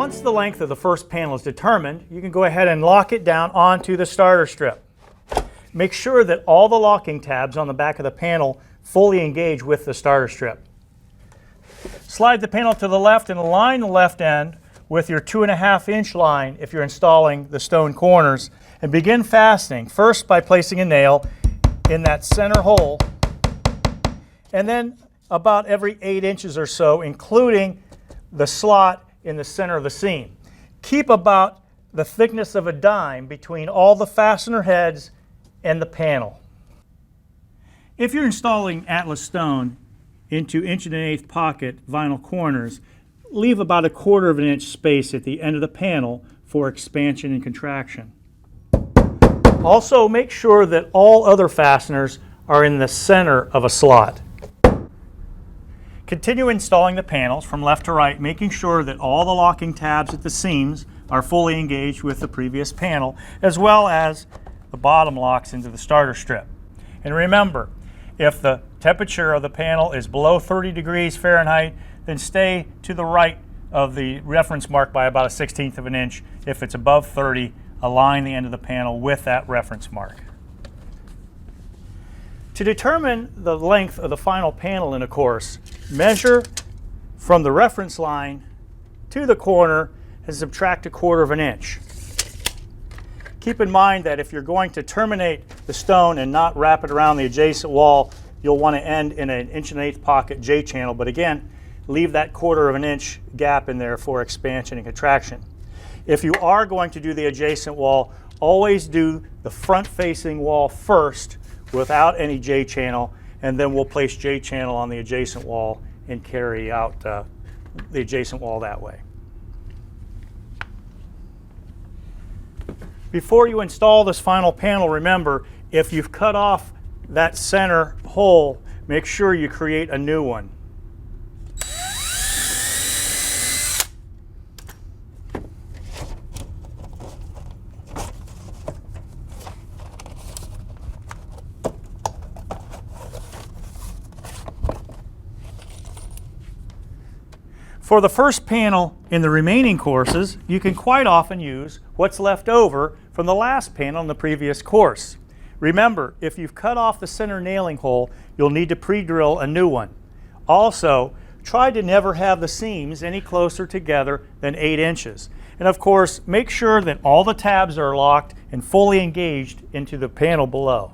Once the length of the first panel is determined, you can go ahead and lock it down onto the starter strip. Make sure that all the locking tabs on the back of the panel fully engage with the starter strip. Slide the panel to the left and align the left end with your 2.5-inch line if you're installing the stone corners, and begin fastening, first by placing a nail in that center hole, and then about every 8 inches or so, including the slot in the center of the seam. Keep about the thickness of a dime between all the fastener heads and the panel. If you're installing Atlas stone into 1 1/8 pocket vinyl corners, leave about 1/4 inch space at the end of the panel for expansion and contraction. Also, make sure that all other fasteners are in the center of a slot. Continue installing the panels from left to right, making sure that all the locking tabs at the seams are fully engaged with the previous panel, as well as the bottom locks into the starter strip. And remember, if the temperature of the panel is below 30 degrees Fahrenheit, then stay to the right of the reference mark by about 1/16 of an inch. If it's above 30, align the end of the panel with that reference mark. To determine the length of the final panel in a course, measure from the reference line to the corner and subtract 1/4 inch. Keep in mind that if you're going to terminate the stone and not wrap it around the adjacent wall, you'll want to end in an 1 1/8 pocket J channel, but again, leave that 1/4 inch gap in there for expansion and contraction. If you are going to do the adjacent wall, always do the front-facing wall first without any J channel, and then we'll place J channel on the adjacent wall and carry out the adjacent wall that way. Before you install this final panel, remember, if you've cut off that center hole, make sure you create a new one. For the first panel in the remaining courses, you can quite often use what's left over from the last panel in the previous course. Remember, if you've cut off the center nailing hole, you'll need to pre-drill a new one. Also, try to never have the seams any closer together than 8 inches. And of course, make sure that all the tabs are locked and fully engaged into the panel below.